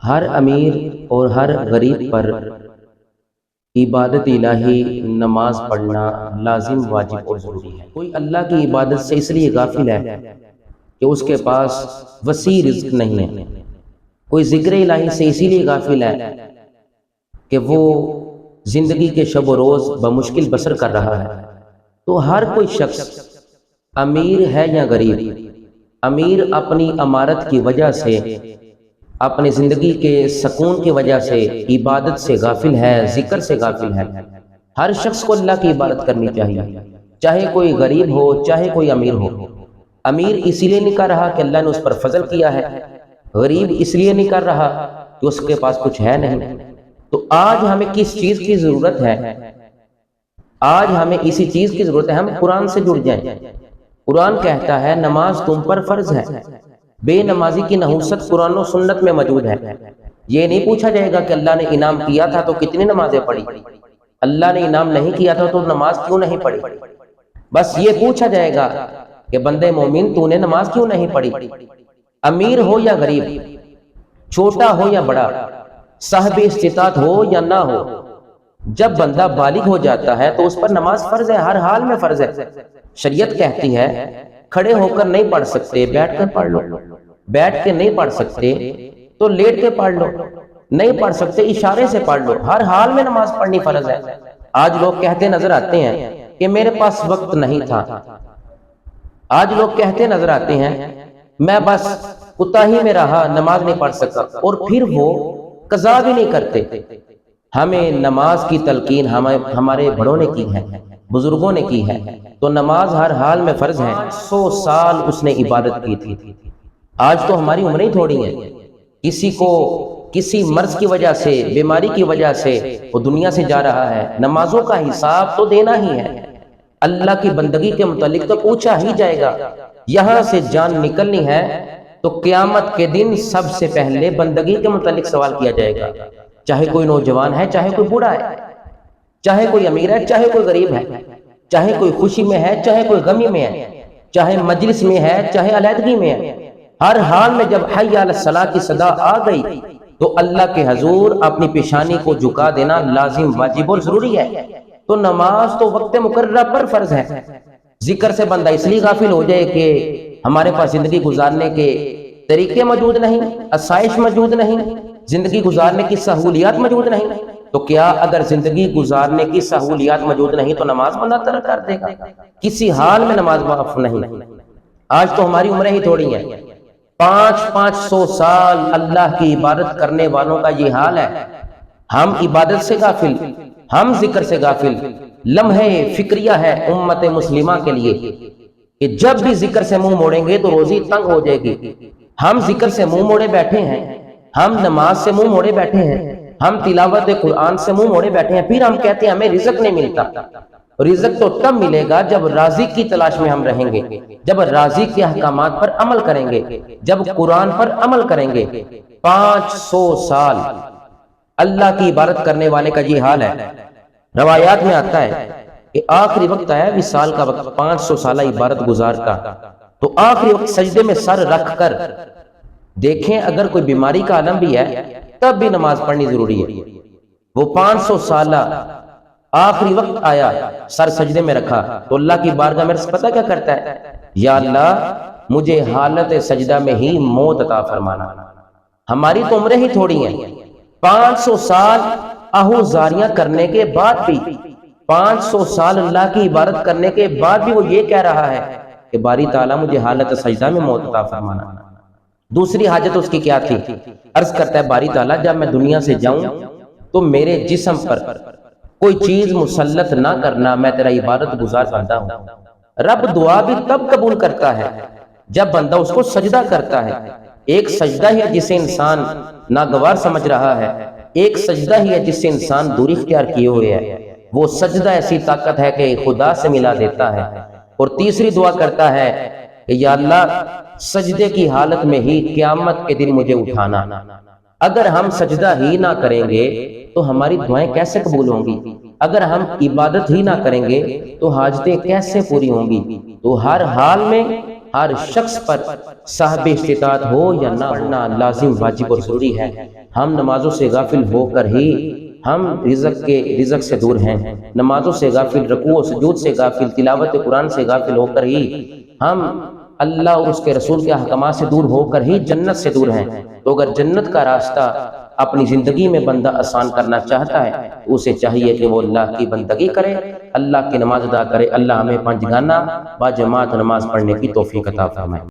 ہر امیر اور ہر غریب پر عبادت الہی نماز پڑھنا لازم واجب اور ضروری ہے۔ کوئی اللہ کی عبادت سے اس لیے غافل ہے کہ اس کے پاس وسیع رزق نہیں ہے، کوئی ذکر الہی سے اسی لیے غافل ہے کہ وہ زندگی کے شب و روز بمشکل بسر کر رہا ہے۔ تو ہر کوئی شخص امیر ہے یا غریب، امیر اپنی امارت کی وجہ سے، اپنی زندگی کے سکون کی وجہ سے عبادت سے غافل ہے، ذکر سے غافل ہے۔ ہر شخص کو اللہ کی عبادت کرنی چاہیے، چاہے کوئی غریب ہو چاہے کوئی امیر ہو۔ امیر اس لیے نہیں کر رہا کہ اللہ نے اس پر فضل کیا ہے، غریب اس لیے نہیں کر رہا کہ اس کے پاس کچھ ہے نہیں۔ تو آج ہمیں کس چیز کی ضرورت ہے؟ آج ہمیں اسی چیز کی ضرورت ہے، ہم قرآن سے جڑ جائیں۔ قرآن کہتا ہے نماز تم پر فرض ہے۔ بے نمازی کی نحوست قرآن و سنت میں موجود ہے۔ یہ نہیں پوچھا جائے گا کہ اللہ نے انعام کیا تھا تو کتنی نمازیں پڑھی، اللہ نے انعام نہیں کیا تھا تو نماز کیوں نہیں پڑھی۔ بس یہ پوچھا جائے گا کہ بندے مومن تو نے نماز کیوں نہیں پڑھی۔ امیر ہو یا غریب، چھوٹا ہو یا بڑا، صاحب استطاعت ہو یا نہ ہو، جب بندہ بالغ ہو جاتا ہے تو اس پر نماز فرض ہے، ہر حال میں فرض ہے۔ شریعت کہتی ہے کھڑے ہو کر نہیں پڑھ سکتے بیٹھ کر پڑھ لو، بیٹھ کے نہیں پڑھ سکتے تو لیٹ کے پڑھ لو، نہیں پڑھ سکتے اشارے سے پڑھ لو، ہر حال میں نماز پڑھنی فرض ہے۔ آج لوگ کہتے نظر آتے ہیں کہ میرے پاس وقت نہیں تھا، آج لوگ کہتے نظر آتے ہیں میں بس کوتاہی میں رہا نماز نہیں پڑھ سکا، اور پھر وہ قضا بھی نہیں کرتے۔ ہمیں نماز کی تلقین ہمارے بڑوں نے کی ہے، بزرگوں نے کی ہے، تو نماز ہر حال میں فرض ہے۔ 100 سال اس نے عبادت کی تھی۔ آج تو ہماری عمریں تھوڑی ہیں، کسی کو کسی مرض کی وجہ سے، بیماری کی وجہ سے وہ دنیا سے جا رہا ہے، نمازوں کا حساب تو دینا ہی ہے، اللہ کی بندگی کے متعلق تو پوچھا ہی جائے گا۔ یہاں سے جان نکلنی ہے تو قیامت کے دن سب سے پہلے بندگی کے متعلق سوال کیا جائے گا، چاہے کوئی نوجوان ہے چاہے کوئی بوڑھا ہے، چاہے کوئی امیر ہے چاہے کوئی غریب ہے، چاہے کوئی خوشی میں ہے چاہے کوئی غمی میں ہے، چاہے مجلس میں ہے چاہے علیحدگی میں ہے، ہر حال میں جب حی علی الصلاۃ کی صدا آ گئی تو اللہ کے حضور اپنی پیشانی کو جھکا دینا لازم واجب اور ضروری ہے۔ تو نماز تو وقت مقررہ پر فرض ہے۔ ذکر سے بندہ اس لیے غافل ہو جائے کہ ہمارے پاس زندگی گزارنے کے طریقے موجود نہیں، آسائش موجود نہیں، زندگی گزارنے کی سہولیات موجود نہیں، تو کیا اگر زندگی گزارنے کی سہولیات موجود نہیں تو نماز بندہ ترک کر دے گا؟ کسی حال میں نماز معاف نہیں۔ آج تو ہماری عمریں ہی تھوڑی ہیں، 500 سال اللہ کی عبادت کرنے والوں کا یہ حال ہے۔ ہم عبادت سے غافل، ہم ذکر سے غافل۔ لمحے فکریہ ہے امت مسلمہ کے لیے کہ جب بھی ذکر سے منہ موڑیں گے تو روزی تنگ ہو جائے گی۔ ہم ذکر سے منہ موڑے بیٹھے ہیں، ہم نماز سے منہ موڑے بیٹھے ہیں، ہم تلاوت قرآن سے منہ موڑے بیٹھے ہیں، پھر ہم کہتے ہیں ہمیں رزق نہیں ملتا۔ رزق تو تب ملے گا جب رازق کی تلاش میں ہم رہیں گے، جب رازق کے احکامات پر عمل کریں گے، جب قرآن پر عمل کریں گے۔ 500 سال اللہ کی عبادت کرنے والے کا یہ حال ہے۔ روایات میں آتا ہے کہ آخری وقت آیا وصال کا وقت، 500 سالہ عبادت گزار کا، تو آخری وقت سجدے میں سر رکھ کر دیکھیں اگر کوئی بیماری کا عالم بھی ہے تب بھی نماز پڑھنی ضروری ہے۔ وہ 500 سالہ آخری وقت آیا، سر سجدے میں رکھا تو اللہ کی بارگاہ میں پتہ کیا کرتا ہے؟ یا اللہ مجھے حالت سجدہ میں ہی موت عطا فرمانا۔ ہماری تو عمریں ہی تھوڑی ہیں، 500 سال آہوزاریاں کرنے کے بعد بھی، 500 سال اللہ کی عبادت کرنے کے بعد بھی وہ یہ کہہ رہا ہے کہ باری تعالیٰ مجھے حالت سجدہ میں موت عطا فرمانا۔ دوسری حاجت اس کی کیا تھی؟ عرض کرتا ہے باری تعالیٰ جب میں دنیا سے جاؤں تو میرے جسم پر کوئی چیز مسلط نہ کرنا، میں تیرا عبادت گزار بندہ ہوں۔ رب دعا بھی تب قبول کرتا ہے جب بندہ اس کو سجدہ کرتا ہے۔ ایک سجدہ ہی ہے جسے انسان ناگوار سمجھ رہا ہے، ایک سجدہ ہی ہے جس سے انسان دوری اختیار کیے ہوئے ہے۔ وہ سجدہ ایسی طاقت ہے کہ خدا سے ملا دیتا ہے۔ اور تیسری دعا کرتا ہے کہ یا اللہ سجدے کی حالت میں ہی قیامت کے دن مجھے اٹھانا۔ اگر ہم سجدہ ہی نہ کریں گے تو ہماری دعائیں کیسے قبول ہوں گی؟ اگر ہم عبادت ہی نہ کریں گے تو حاجتیں کیسے پوری ہوں گی؟ تو ہر حال میں ہر شخص پر صاحب استطاعت ہو یا نہ پڑھنا لازم واجب اور ضروری ہے۔ ہم نمازوں سے غافل ہو کر ہی ہم رزق سے دور ہیں، نمازوں سے غافل، رکوع و سجود سے غافل، تلاوت قرآن سے غافل ہو کر ہی ہم اللہ اور اس کے رسول کے احکامات سے دور ہو کر ہی جنت سے دور ہیں۔ تو اگر جنت کا راستہ اپنی زندگی میں بندہ آسان کرنا چاہتا ہے تو اسے چاہیے کہ وہ اللہ کی بندگی کرے، اللہ کی نماز ادا کرے۔ اللہ ہمیں پنج گانا با جماعت نماز پڑھنے کی توفیق عطا فرمائے۔